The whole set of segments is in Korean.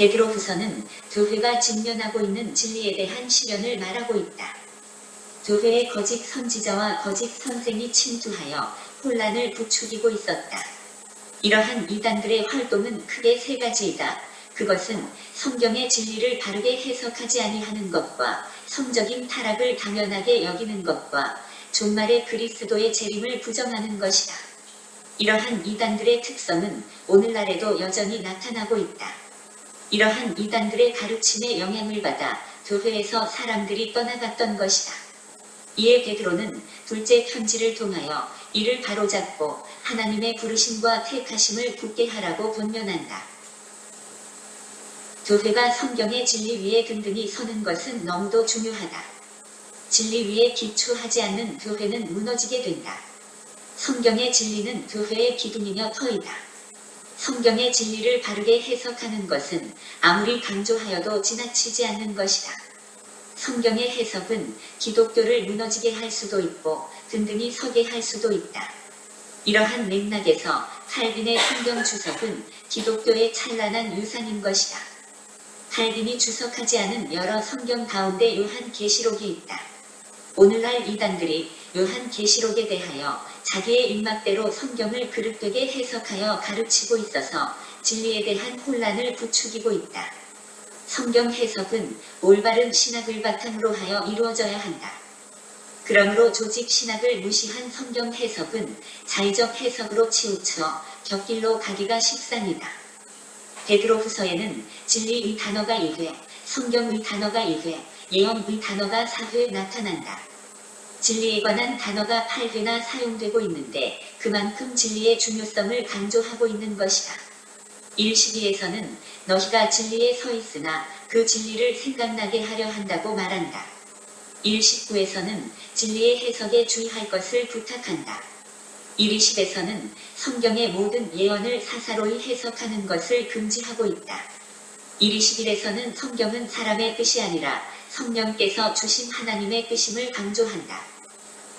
베드로후서는 교회가 직면하고 있는 진리에 대한 시련을 말하고 있다. 교회에 거짓 선지자와 거짓 선생이 침투하여 혼란을 부추기고 있었다. 이러한 이단들의 활동은 크게 세 가지이다. 그것은 성경의 진리를 바르게 해석하지 아니하는 것과 성적인 타락을 당연하게 여기는 것과 종말의 그리스도의 재림을 부정하는 것이다. 이러한 이단들의 특성은 오늘날에도 여전히 나타나고 있다. 이러한 이단들의 가르침에 영향을 받아 교회에서 사람들이 떠나갔던 것이다. 이에 베드로는 둘째 편지를 통하여 이를 바로잡고 하나님의 부르심과 택하심을 굳게 하라고 권면한다. 교회가 성경의 진리 위에 든든히 서는 것은 너무도 중요하다. 진리 위에 기초하지 않는 교회는 무너지게 된다. 성경의 진리는 교회의 기둥이며 터이다. 성경의 진리를 바르게 해석하는 것은 아무리 강조하여도 지나치지 않는 것이다. 성경의 해석은 기독교를 무너지게 할 수도 있고 든든히 서게 할 수도 있다. 이러한 맥락에서 칼빈의 성경 주석은 기독교의 찬란한 유산인 것이다. 칼빈이 주석하지 않은 여러 성경 가운데 요한계시록이 있다. 오늘날 이단들이 요한계시록에 대하여 자기의 입맛대로 성경을 그릇되게 해석하여 가르치고 있어서 진리에 대한 혼란을 부추기고 있다. 성경 해석은 올바른 신학을 바탕으로 하여 이루어져야 한다. 그러므로 조직 신학을 무시한 성경 해석은 자의적 해석으로 치우쳐 곁길로 가기가 십상이다. 베드로후서에는 진리의 단어가 2회, 성경의 단어가 2회, 예언의 단어가 4회 나타난다. 진리에 관한 단어가 8회나 사용되고 있는데 그만큼 진리의 중요성을 강조하고 있는 것이다. 1:12에서는 너희가 진리에 서 있으나 그 진리를 생각나게 하려 한다고 말한다. 1:19에서는 진리의 해석에 주의할 것을 부탁한다. 1:20에서는 성경의 모든 예언을 사사로이 해석하는 것을 금지하고 있다. 1:21에서는 성경은 사람의 뜻이 아니라 성령께서 주신 하나님의 뜻임을 강조한다.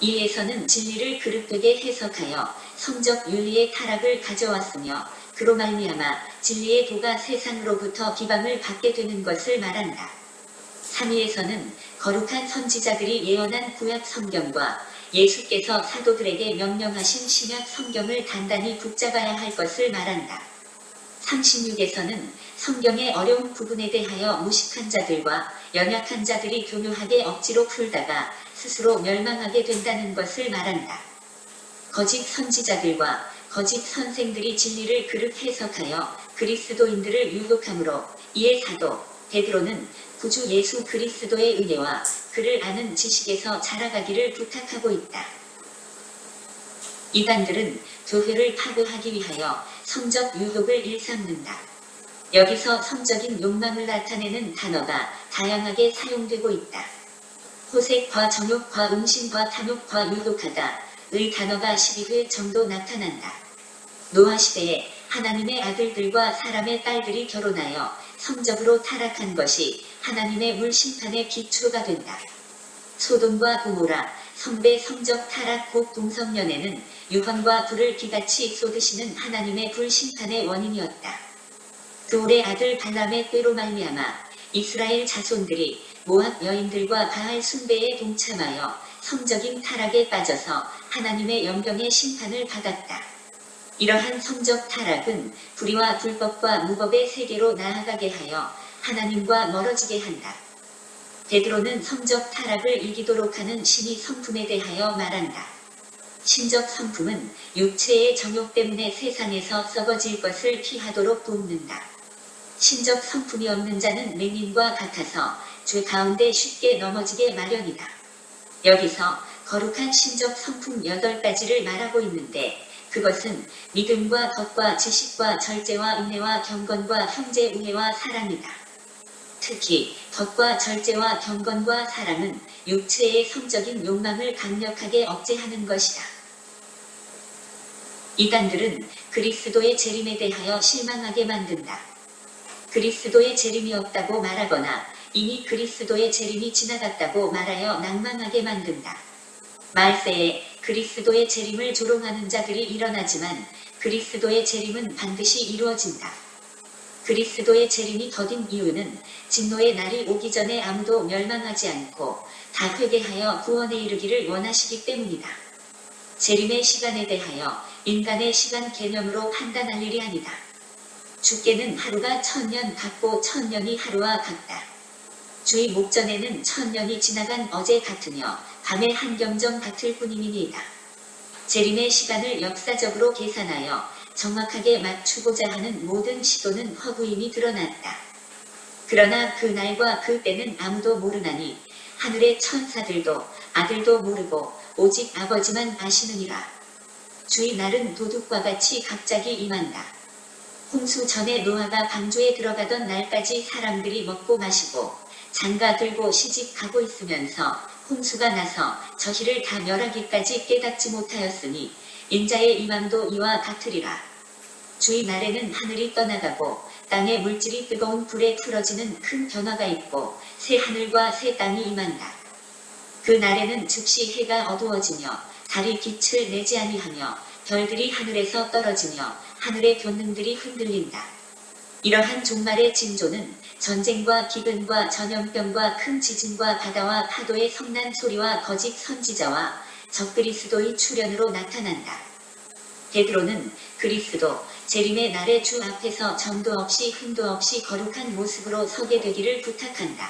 2에서는 진리를 그릇되게 해석하여 성적 윤리의 타락을 가져왔으며 그로 말미암아 진리의 도가 세상으로부터 비방을 받게 되는 것을 말한다. 3위에서는 거룩한 선지자들이 예언한 구약 성경과 예수께서 사도들에게 명령하신 신약 성경을 단단히 붙잡아야 할 것을 말한다. 36에서는 성경의 어려운 부분에 대하여 무식한 자들과 연약한 자들이 교묘하게 억지로 풀다가 스스로 멸망하게 된다는 것을 말한다. 거짓 선지자들과 거짓 선생들이 진리를 그릇 해석하여 그리스도인들을 유혹하므로 이에 사도 베드로는 구주 예수 그리스도의 은혜와 그를 아는 지식에서 자라가기를 부탁하고 있다. 이단들은 교회를 파괴하기 위하여 성적 유혹을 일삼는다. 여기서 성적인 욕망을 나타내는 단어가 다양하게 사용되고 있다. 호색과 정욕과 음신과 탐욕과 유혹하다의 단어가 12회 정도 나타난다. 노아 시대에 하나님의 아들들과 사람의 딸들이 결혼하여 성적으로 타락한 것이 하나님의 물심판의 기초가 된다. 소돔과 고모라, 성배 성적 타락 곧 동성연애는 유황과 불을 기같이 쏟으시는 하나님의 불심판의 원인이었다. 그올의 아들 발람의 꾀로 말미암아 이스라엘 자손들이 모압 여인들과 바알 숭배에 동참하여 성적인 타락에 빠져서 하나님의 영병의 심판을 받았다. 이러한 성적 타락은 불의와 불법과 무법의 세계로 나아가게 하여 하나님과 멀어지게 한다. 베드로는 성적 타락을 이기도록 하는 신의 성품에 대하여 말한다. 신적 성품은 육체의 정욕 때문에 세상에서 썩어질 것을 피하도록 돕는다. 신적 성품이 없는 자는 맹인과 같아서 죄 가운데 쉽게 넘어지게 마련이다. 여기서 거룩한 신적 성품 8가지를 말하고 있는데 그것은 믿음과 덕과 지식과 절제와 인내와 경건과 형제 우애와 사랑이다. 특히 덕과 절제와 경건과 사랑은 육체의 성적인 욕망을 강력하게 억제하는 것이다. 이단들은 그리스도의 재림에 대하여 실망하게 만든다. 그리스도의 재림이 없다고 말하거나 이미 그리스도의 재림이 지나갔다고 말하여 낭망하게 만든다. 말세에 그리스도의 재림을 조롱하는 자들이 일어나지만 그리스도의 재림은 반드시 이루어진다. 그리스도의 재림이 더딘 이유는 진노의 날이 오기 전에 아무도 멸망하지 않고 다 회개하여 구원에 이르기를 원하시기 때문이다. 재림의 시간에 대하여 인간의 시간 개념으로 판단할 일이 아니다. 주께는 하루가 1000년 같고 1000년이 하루와 같다. 주의 목전에는 1000년이 지나간 어제 같으며 밤의 한경정 같을 뿐임이니이다. 재림의 시간을 역사적으로 계산하여 정확하게 맞추고자 하는 모든 시도는 허구임이 드러났다. 그러나 그 날과 그 때는 아무도 모르나니 하늘의 천사들도 아들도 모르고 오직 아버지만 아시느니라. 주의 날은 도둑과 같이 갑자기 임한다. 홍수 전에 노아가 방주에 들어가던 날까지 사람들이 먹고 마시고 장가 들고 시집 가고 있으면서 홍수가 나서 저희를 다 멸하기까지 깨닫지 못하였으니 인자의 임함도 이와 같으리라. 주의 날에는 하늘이 떠나가고 땅의 물질이 뜨거운 불에 풀어지는 큰 변화가 있고 새 하늘과 새 땅이 임한다. 그 날에는 즉시 해가 어두워지며 달이 빛을 내지 아니하며 별들이 하늘에서 떨어지며 하늘의 변능들이 흔들린다. 이러한 종말의 징조는 전쟁과 기근과 전염병과 큰 지진과 바다와 파도의 성난 소리와 거짓 선지자와 적그리스도의 출현으로 나타난다. 베드로는 그리스도 재림의 날의 주 앞에서 점도 없이 흠도 없이 거룩한 모습으로 서게 되기를 부탁한다.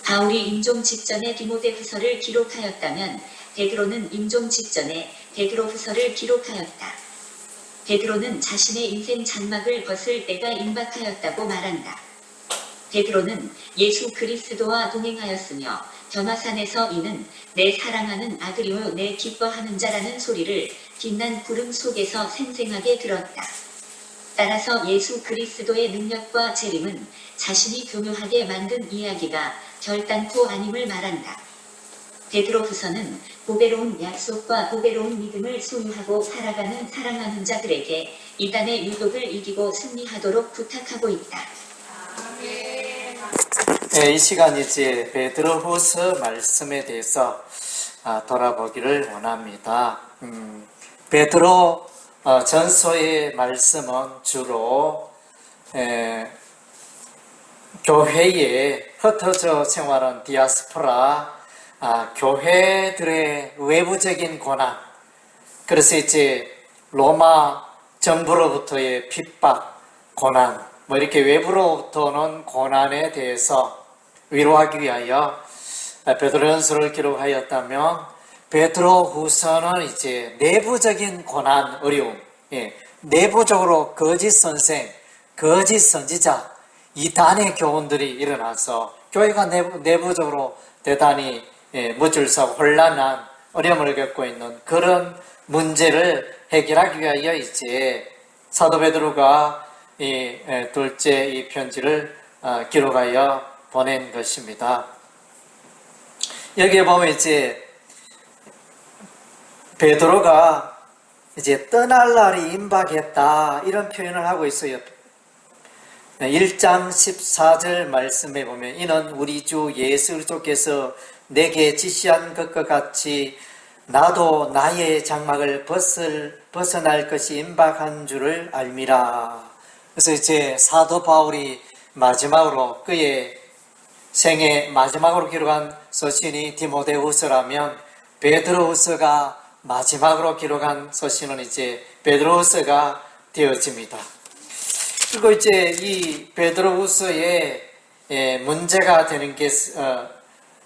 바울이 임종 직전에 디모데후서를 기록하였다면 베드로는 임종 직전에 베드로후서를 기록하였다. 베드로는 자신의 인생 장막을 벗을 때가 임박하였다고 말한다. 베드로는 예수 그리스도와 동행하였으며 변화산에서 이는 내 사랑하는 아들이요 내 기뻐하는 자라는 소리를 빛난 구름 속에서 생생하게 들었다. 따라서 예수 그리스도의 능력과 재림은 자신이 교묘하게 만든 이야기가 결단코 아님을 말한다. 베드로후서는 보배로운 약속과 보배로운 믿음을 소유하고 살아가는 사랑하는 자들에게 이단의 유혹을 이기고 승리하도록 부탁하고 있다. 이 시간 이제 베드로후서 말씀에 대해서 돌아보기를 원합니다. 베드로 전서의 말씀은 주로 교회에 흩어져 생활한 디아스포라 교회들의 외부적인 고난, 그래서 이제 로마 정부로부터의 핍박, 고난, 이렇게 외부로부터 오는 고난에 대해서 위로하기 위하여 베드로전서를 기록하였다면 베드로후서는 이제 내부적인 고난, 어려움, 내부적으로 거짓 선생, 거짓 선지자, 이단의 교훈들이 일어나서 교회가 내부적으로 대단히 무질서하고 혼란한 어려움을 겪고 있는 그런 문제를 해결하기 위하여 이제 사도 베드로가 이 둘째 이 편지를 기록하여 보낸 것입니다. 여기에 보면 이제 베드로가 이제 떠날 날이 임박했다 이런 표현을 하고 있어요. 1장 14절 말씀에 보면 이는 우리 주 예수 그리스도께서 내게 지시한 것과 같이 나도 나의 장막을 벗어날 것이 임박한 줄을 알미라. 그래서 이제 사도 바울이 마지막으로 그의 생애 마지막으로 기록한 서신이 디모데후서라면 베드로후서가 마지막으로 기록한 서신은 이제 베드로후서가 되어집니다. 그리고 이제 이 베드로후서에 문제가 되는 게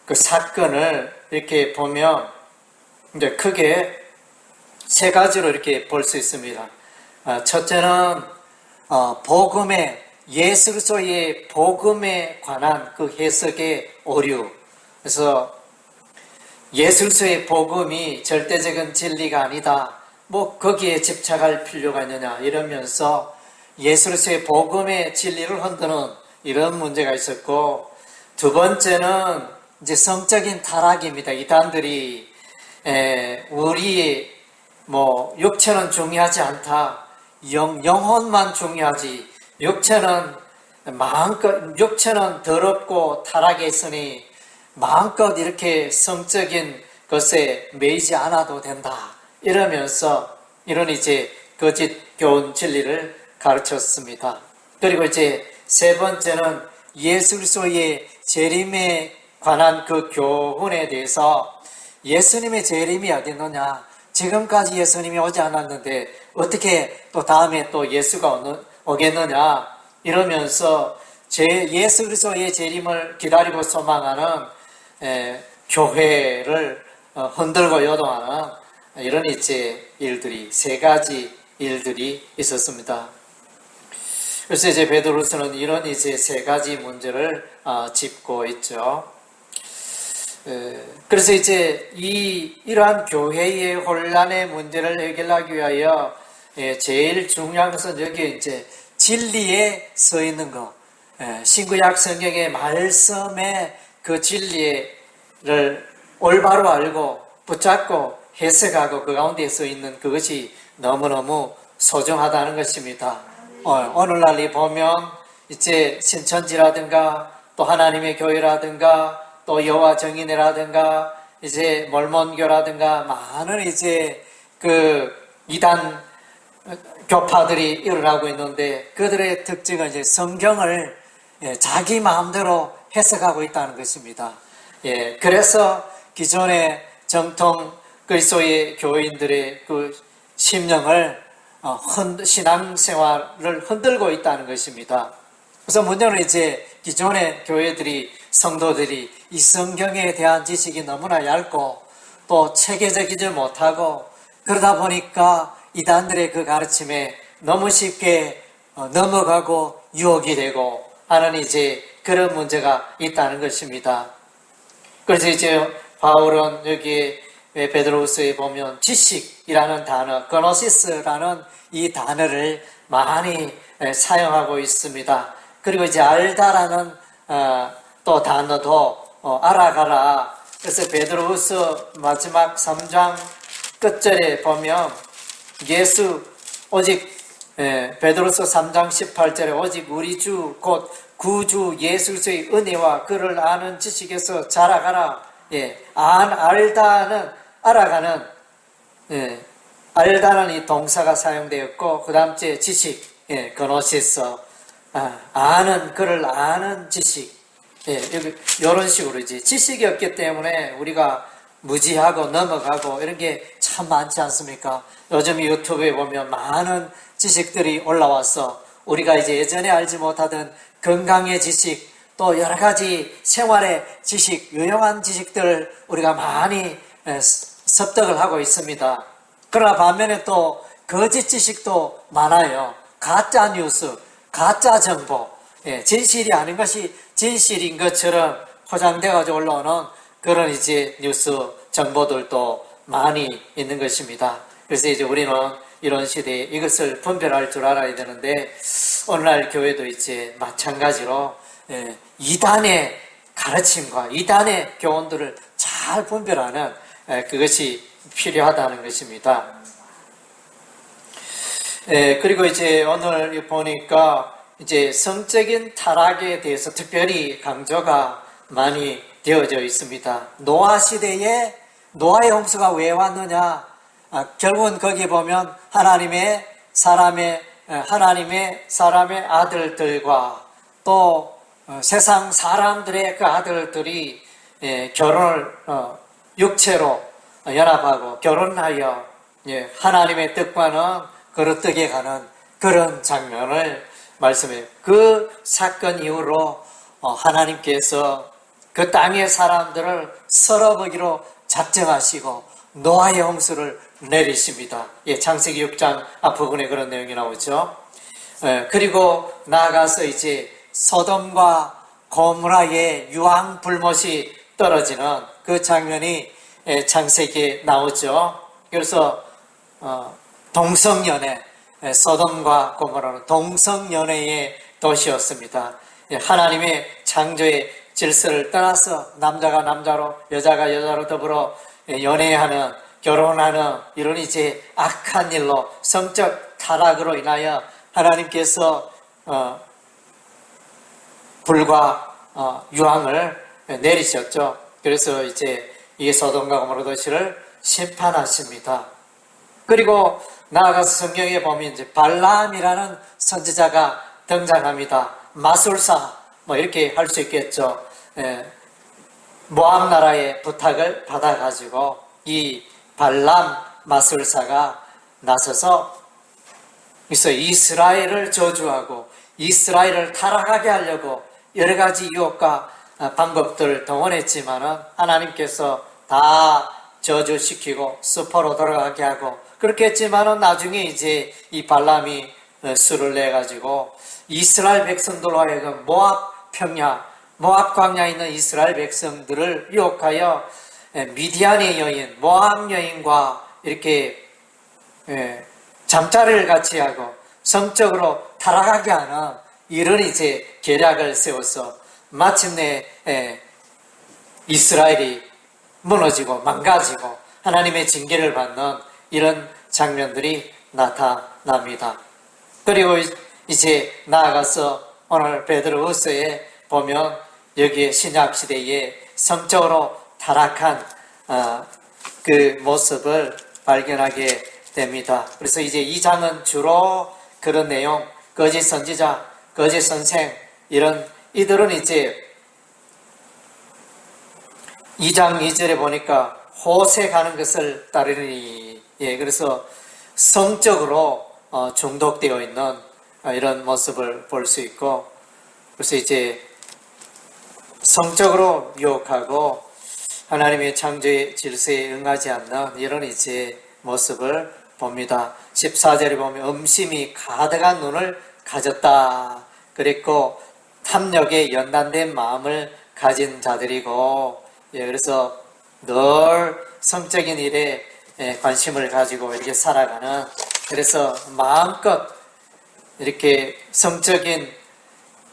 그 사건을 이렇게 보면 이제 크게 세 가지로 이렇게 볼 수 있습니다. 첫째는 복음의 예수 그리스도의 복음에 관한 그 해석의 오류. 그래서 예수 그리스도의 복음이 절대적인 진리가 아니다. 거기에 집착할 필요가 있느냐 이러면서 예수 그리스도의 복음의 진리를 흔드는 이런 문제가 있었고, 두 번째는 이제 성적인 타락입니다. 이단들이 우리 육체는 중요하지 않다. 영혼만 중요하지. 육체는 더럽고 타락해 있으니 마음껏 이렇게 성적인 것에 매이지 않아도 된다. 이러면서 이런 이제 거짓 교훈 진리를 가르쳤습니다. 그리고 이제 세 번째는 예수 그리스도의 재림에 관한 그 교훈에 대해서 예수님의 재림이 어디 있느냐? 지금까지 예수님이 오지 않았는데 어떻게 또 다음에 또 예수가 오겠느냐? 이러면서 예수 그리스도의 재림을 기다리고 소망하는 교회를 흔들고 요동하는 이런 이제 일들이 세 가지 일들이 있었습니다. 그래서 이제 베드로서는 이런 이제 세 가지 문제를 짚고 있죠. 그래서 이제 이러한 교회의 혼란의 문제를 해결하기 위하여 제일 중요한 것은 여기에 이제 진리에 서 있는 것, 신구약 성경의 말씀의 그 진리를 올바로 알고 붙잡고 해석하고 그 가운데 서 있는 그것이 너무너무 소중하다는 것입니다. 오늘날 보면 이제 신천지라든가 또 하나님의 교회라든가 또 여호와 정인회라든가 이제 몰몬교라든가 많은 이제 그 이단 교파들이 일어나고 있는데 그들의 특징은 이제 성경을 자기 마음대로 해석하고 있다는 것입니다. 그래서 기존의 정통 그리스도의 교인들의 그 심령을 신앙생활을 흔들고 있다는 것입니다. 그래서 문제는 이제 기존의 교회들이 성도들이 이 성경에 대한 지식이 너무나 얇고 또 체계적이지 못하고 그러다 보니까 이단들의 그 가르침에 너무 쉽게 넘어가고 유혹이 되고 하는 이제 그런 문제가 있다는 것입니다. 그래서 이제 바울은 여기 베드로후서에 보면 지식이라는 단어, 그노시스라는 이 단어를 많이 사용하고 있습니다. 그리고 이제 알다라는 또 단어도 알아가라. 그래서 베드로후서 마지막 3장 끝절에 보면 베드로서 3장 18절에 오직 우리 주 곧 구주 예수 그리스도의 은혜와 그를 아는 지식에서 자라가라. 알아가는 알다는 이 동사가 사용되었고 그 다음째 지식, 그노시스, 아는 그를 아는 지식, 이런 식으로 이제 지식이 없기 때문에 우리가 무지하고 넘어가고 이런 게 참 많지 않습니까? 요즘 유튜브에 보면 많은 지식들이 올라와서 우리가 이제 예전에 알지 못하던 건강의 지식 또 여러 가지 생활의 지식, 유용한 지식들을 우리가 많이 습득을 하고 있습니다. 그러나 반면에 또 거짓 지식도 많아요. 가짜 뉴스, 가짜 정보, 진실이 아닌 것이 진실인 것처럼 포장되어가지고 올라오는 그런 이제 뉴스 정보들도 많이 있는 것입니다. 그래서 이제 우리는 이런 시대에 이것을 분별할 줄 알아야 되는데 오늘날 교회도 이제 마찬가지로 이단의 가르침과 이단의 교훈들을 잘 분별하는 그것이 필요하다는 것입니다. 그리고 이제 오늘 보니까 이제 성적인 타락에 대해서 특별히 강조가 많이 되어져 있습니다. 노아 시대에 노아의 홍수가 왜 왔느냐? 결국은 거기 보면 하나님의 사람의 아들들과 또 세상 사람들의 그 아들들이 결혼을 육체로 연합하고 결혼하여 하나님의 뜻과는 거르뜨게 가는 그런 장면을 말씀해요. 그 사건 이후로 하나님께서 그 땅의 사람들을 썰어버리기로 작정하시고 노아의 홍수를 내리십니다. 창세기 6장 앞부분에 그런 내용이 나오죠. 그리고 나아가서 이제 소돔과 고모라의 유황 불못이 떨어지는 그 장면이 창세기에 나오죠. 그래서 동성연애, 소돔과 고모라는 동성연애의 도시였습니다. 하나님의 창조의 질서를 떠나서 남자가 남자로 여자가 여자로 더불어 연애하는 결혼하는 이런 이제 악한 일로 성적 타락으로 인하여 하나님께서 불과 유황을 내리셨죠. 그래서 이제 이 소돔과 고모라 도시를 심판하십니다. 그리고 나아가서 성경에 보면 이제 발람이라는 선지자가 등장합니다. 마술사 뭐 이렇게 할 수 있겠죠. 모압 나라의 부탁을 받아가지고 이 발람 마술사가 나서서 이스라엘을 저주하고 이스라엘을 타락하게 하려고 여러 가지 유혹과 방법들을 동원했지만은 하나님께서 다 저주시키고 수포로 돌아가게 하고 그렇게 했지만은 나중에 이제 이 발람이 수를 내 가지고 이스라엘 백성들로 하여금 모압 평야, 모압 광야에 있는 이스라엘 백성들을 유혹하여 미디안의 여인, 모압 여인과 이렇게 잠자리를 같이 하고 성적으로 타락하게 하는 이런 이제 계략을 세워서 마침내 이스라엘이 무너지고 망가지고 하나님의 징계를 받는 이런 장면들이 나타납니다. 그리고 이제 나아가서 오늘 베드로후서에 보면 여기에 신약 시대에 성적으로 타락한 그 모습을 발견하게 됩니다. 그래서 이제 이 장은 주로 그런 내용, 거짓 선지자, 거짓 선생 이들은 이제 2장 2절에 보니까 호색하는 것을 따르니 그래서 성적으로 중독되어 있는 이런 모습을 볼 수 있고 그래서 이제 성적으로 유혹하고 하나님의 창조의 질서에 응하지 않는 이런 이제 모습을 봅니다. 14절에 보면 음심이 가득한 눈을 가졌다. 그랬고 탐욕에 연단된 마음을 가진 자들이고 그래서 늘 성적인 일에 관심을 가지고 이렇게 살아가는 그래서 마음껏 이렇게 성적인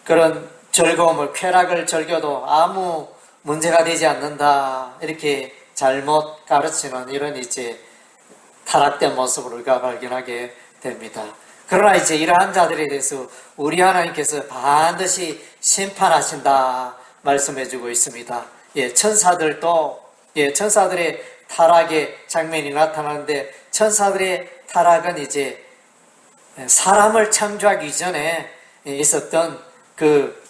그런 즐거움을 쾌락을 즐겨도 아무 문제가 되지 않는다 이렇게 잘못 가르치는 이런 이제 타락된 모습을 우리가 발견하게 됩니다. 그러나 이제 이러한 자들에 대해서 우리 하나님께서 반드시 심판하신다 말씀해주고 있습니다. 천사들도 천사들의 타락의 장면이 나타나는데 천사들의 타락은 이제 사람을 창조하기 이전에 있었던 그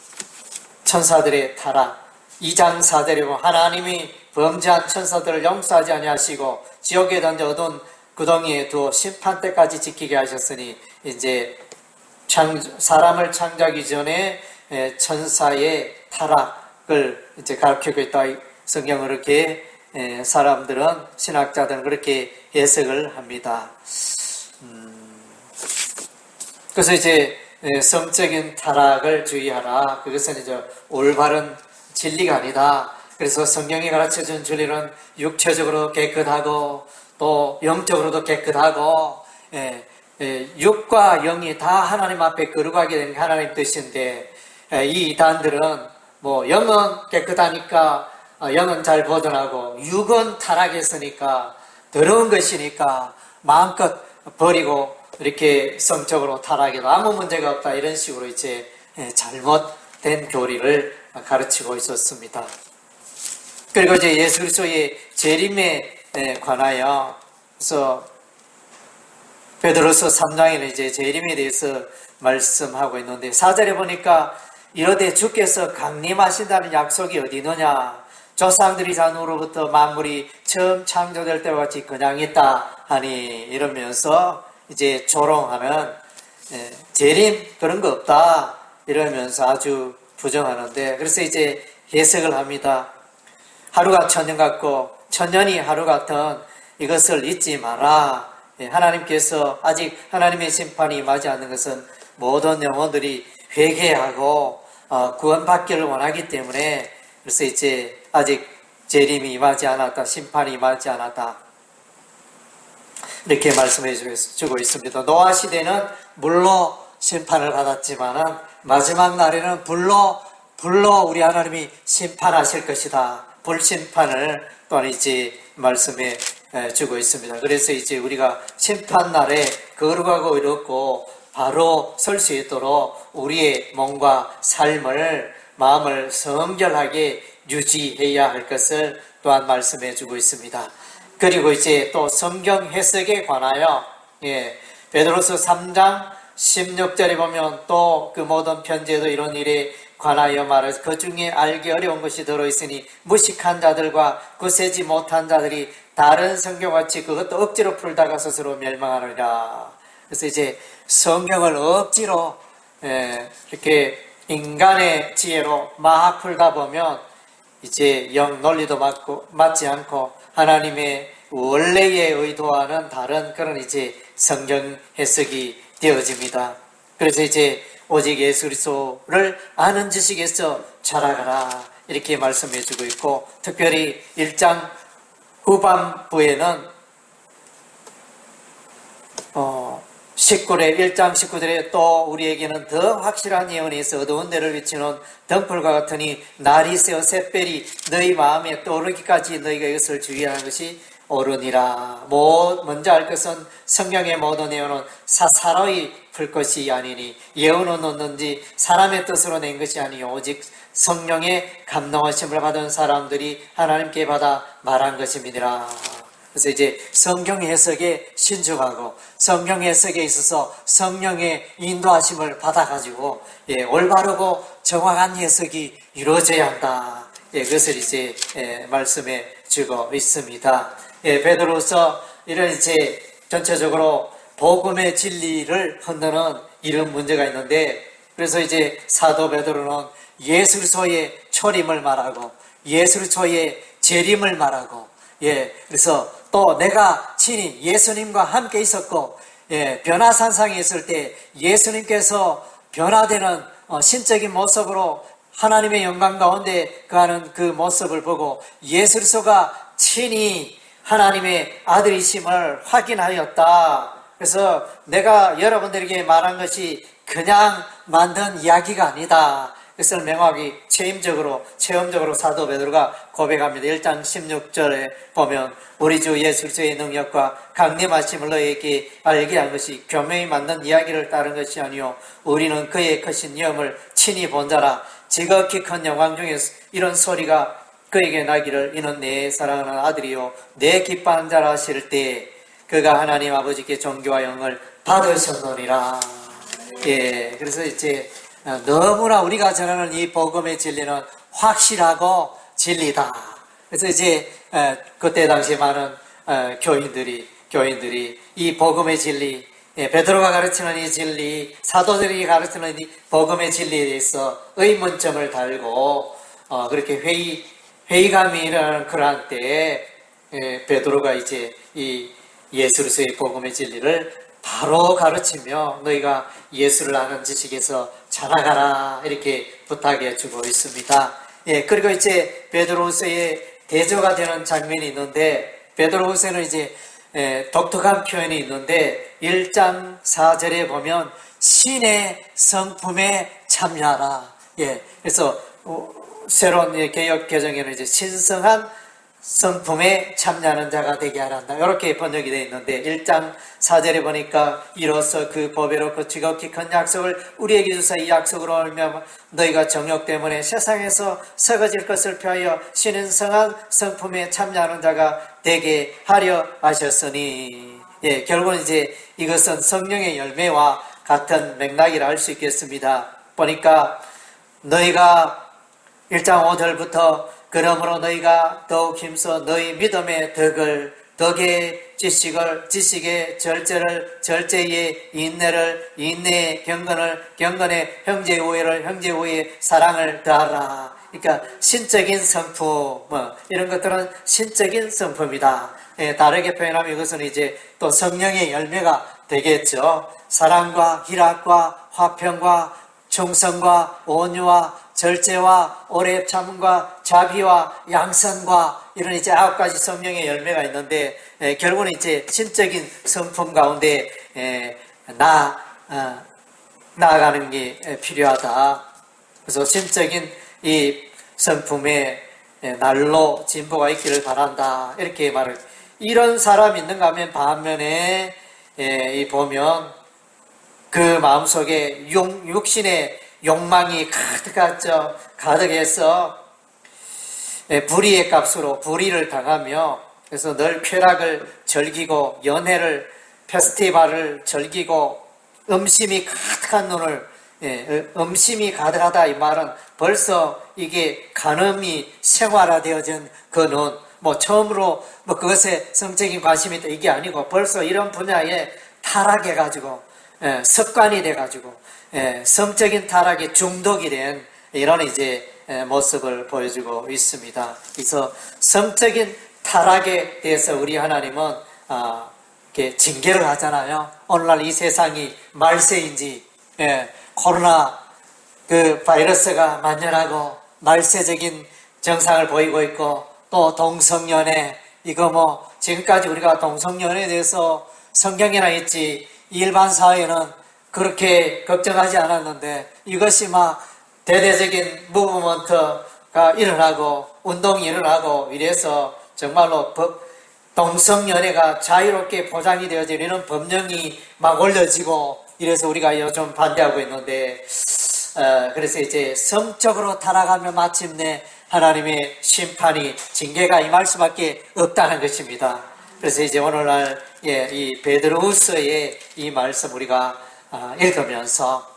천사들의 타락 2장 4절에 보면 하나님이 범죄한 천사들을 용서하지 아니하시고 지옥에 던져둔 구덩이에 두어 심판 때까지 지키게 하셨으니 이제 사람을 창조하기 전에 천사의 타락을 이제 가르치고 있다. 성경을 그렇게 사람들은 신학자들은 그렇게 해석을 합니다. 그래서 이제 성적인 타락을 주의하라. 그것은 이제 올바른 진리가 아니다. 그래서 성경이 가르쳐준 진리는 육체적으로 깨끗하고 또 영적으로도 깨끗하고 육과 영이 다 하나님 앞에 거룩하게 되는 게 하나님 뜻인데 이 이단들은 뭐 영은 깨끗하니까 영은 잘 보존하고 육은 타락했으니까 더러운 것이니까 마음껏 버리고 이렇게 성적으로 타락해도 아무 문제가 없다 이런 식으로 이제 잘못된 교리를 가르치고 있었습니다. 그리고 이제 예수 그리스도의 재림에 관하여 그래서 베드로서 3장에는 이제 재림에 대해서 말씀하고 있는데 4절에 보니까 이르되 주께서 강림하신다는 약속이 어디 있느냐 조상들이 잔으로부터 만물이 처음 창조될 때와 같이 그냥 있다 하니 이러면서 이제 조롱하는 재림 그런 거 없다 이러면서 아주 부정하는데 그래서 이제 해석을 합니다. 하루가 천년 같고 천년이 하루 같은 이것을 잊지 마라. 하나님께서 아직 하나님의 심판이 임하지 않는 것은 모든 영혼들이 회개하고 구원받기를 원하기 때문에 그래서 이제 아직 재림이 임하지 않았다. 심판이 임하지 않았다. 이렇게 말씀해 주고 있습니다. 노아 시대는 물로 심판을 받았지만은 마지막 날에는 불로 우리 하나님이 심판하실 것이다. 불심판을 또한 이제 말씀해 주고 있습니다. 그래서 이제 우리가 심판날에 거룩하고 이롭고 바로 설 수 있도록 우리의 몸과 삶을 마음을 성결하게 유지해야 할 것을 또한 말씀해 주고 있습니다. 그리고 이제 또 성경 해석에 관하여 예, 베드로서 3장 16절에 보면 또 그 모든 편지에도 이런 일에 관하여 말해서 그 중에 알기 어려운 것이 들어있으니 무식한 자들과 굳세지 못한 자들이 다른 성경같이 그것도 억지로 풀다가 스스로 멸망하느니라. 그래서 이제 성경을 억지로 이렇게 인간의 지혜로 막 풀다 보면 이제 영 논리도 맞지 않고 하나님의 원래의 의도와는 다른 그런 이제 성경 해석이 되어집니다. 그래서 이제 오직 예수 그리스도를 아는 지식에서 자라가라 이렇게 말씀해 주고 있고, 특별히 1장 후반부에는 1장 19절에 또 우리에게는 더 확실한 예언이 있어 어두운 데를 비추는 등불과 같으니 날이 새어 샛별이 너희 마음에 떠오르기까지 너희가 이것을 주의하는 것이 옳으니라. 먼저 알 것은 성경의 모든 예언은 사사로이 풀 것이 아니니 예언은 얻는지 사람의 뜻으로 낸 것이 아니요 오직 성령의 감동하심을 받은 사람들이 하나님께 받아 말한 것임이니라. 그래서 이제 성경 해석에 신중하고 성경 해석에 있어서 성령의 인도하심을 받아가지고 올바르고 정확한 해석이 이루어져야 한다. 그것을 이제 말씀해 주고 있습니다. 베드로서 이런 이제 전체적으로 복음의 진리를 흔드는 이런 문제가 있는데, 그래서 이제 사도 베드로는 예수 그리스도의 초림을 말하고 예수 그리스도의 재림을 말하고, 그래서 또 내가 친히 예수님과 함께 있었고, 변화산상에 있을 때 예수님께서 변화되는 신적인 모습으로 하나님의 영광 가운데 거하는 그 모습을 보고 예수 그리스도가 친히 하나님의 아들이심을 확인하였다. 그래서 내가 여러분들에게 말한 것이 그냥 만든 이야기가 아니다. 그것을 명확히 체험적으로 사도 베드로가 고백합니다. 1장 16절에 보면 우리 주 예수 그리스도의 능력과 강림하심을 너희에게 알게 한 것이 교명이 만든 이야기를 따른 것이 아니요 우리는 그의 크신 영을 친히 본 자라. 지극히 큰 영광 중에 이런 소리가 그에게 나기를 이는 내 사랑하는 아들이요 내 기뻐하는 자라 하실 때 그가 하나님 아버지께 존귀와 영을 받으셨느니라. 그래서 이제 너무나 우리가 전하는 이 복음의 진리는 확실하고 진리다. 그래서 이제 그때 당시 많은 교인들이 이 복음의 진리, 베드로가 가르치는 이 진리, 사도들이 가르치는 이 복음의 진리에 대해서 의문점을 달고 그렇게 회의감이 일어나는 그러한 때에 베드로가 이제 이 예수 그리스도의 복음의 진리를 바로 가르치며 너희가 예수를 아는 지식에서 자라가라 이렇게 부탁해 주고 있습니다. 그리고 이제 베드로후서의 대조가 되는 장면이 있는데, 베드로후서는 이제 독특한 표현이 있는데 1장 4절에 보면 신의 성품에 참여하라. 그래서 새로운 개역 개정에는 이제 신성한 성품에 참여하는 자가 되게 하란다. 이렇게 번역이 되어 있는데 1장 4절에 보니까 이로써 그 법외로 그 지극히 큰 약속을 우리에게 주사 이 약속으로 알면 너희가 정욕 때문에 세상에서 썩어질 것을 피하여 신성한 성품에 참여하는 자가 되게 하려 하셨으니, 결국은 이제 이것은 성령의 열매와 같은 맥락이라 할 수 있겠습니다. 보니까 너희가 1장 5절부터 그러므로 너희가 더욱 힘써 너희 믿음의 덕의 지식의 절제를, 절제의 인내를, 인내의 경건의 형제 우애를, 형제 우애의 사랑을 더하라. 그러니까 신적인 성품, 이런 것들은 신적인 성품이다. 다르게 표현하면 이것은 이제 또 성령의 열매가 되겠죠. 사랑과 희락과 화평과 충성과 온유와 절제와 오래 참음과 자비와 양선과 이런 이제 9가지 성령의 열매가 있는데, 결국은 이제 신적인 성품 가운데 나아가는 게 필요하다. 그래서 신적인 이 성품에 날로 진보가 있기를 바란다. 이렇게 말을. 이런 사람이 있는가 하면 반면에 보면 그 마음속에 육신의 욕망이 가득해서 불의의 값으로 불의를 당하며, 그래서 늘 쾌락을 즐기고 연애를 페스티벌을 즐기고 음심이 가득한 눈을 음심이 가득하다 이 말은 벌써 이게 간음이 생활화되어진 그 눈, 뭐 처음으로 뭐 그것에 성적인 관심이 있다 이게 아니고 벌써 이런 분야에 타락해가지고 습관이 돼가지고 성적인 타락에 중독이 된 이런 이제 모습을 보여주고 있습니다. 그래서 성적인 타락에 대해서 우리 하나님은 이렇게 징계를 하잖아요. 오늘날 이 세상이 말세인지 코로나 그 바이러스가 만연하고 말세적인 증상을 보이고 있고 또 동성연애 이거 뭐 지금까지 우리가 동성연애에 대해서 성경에나 있지 일반 사회는 그렇게 걱정하지 않았는데 이것이 막 대대적인 무브먼트가 일어나고 운동이 일어나고 이래서 정말로 동성연애가 자유롭게 포장이 되어지는 이런 법령이 막 올려지고 이래서 우리가 요즘 반대하고 있는데 그래서 이제 성적으로 타락하면 마침내 하나님의 심판이 징계가 임할 수밖에 없다는 것입니다. 그래서 이제 오늘날 이 베드로후서의 이 말씀 우리가 읽으면서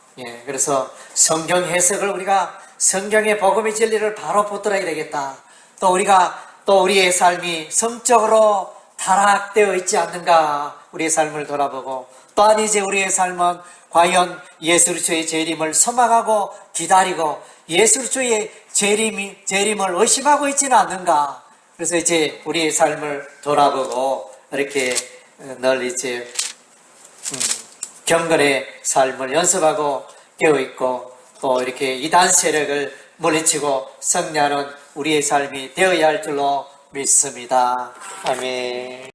그래서 성경 해석을 우리가 성경의 복음의 진리를 바로 붙들어야 되겠다. 또 우리가 또 우리의 삶이 성적으로 타락되어 있지 않는가 우리의 삶을 돌아보고 또한 이제 우리의 삶은 과연 예수 그리스도의 재림을 소망하고 기다리고 예수 그리스도의 재림을 의심하고 있지는 않는가. 그래서 이제 우리의 삶을 돌아보고 이렇게 늘 이제 경건의 삶을 연습하고 깨어있고 또 이렇게 이단 세력을 물리치고 승리하는 우리의 삶이 되어야 할 줄로 믿습니다. 아멘.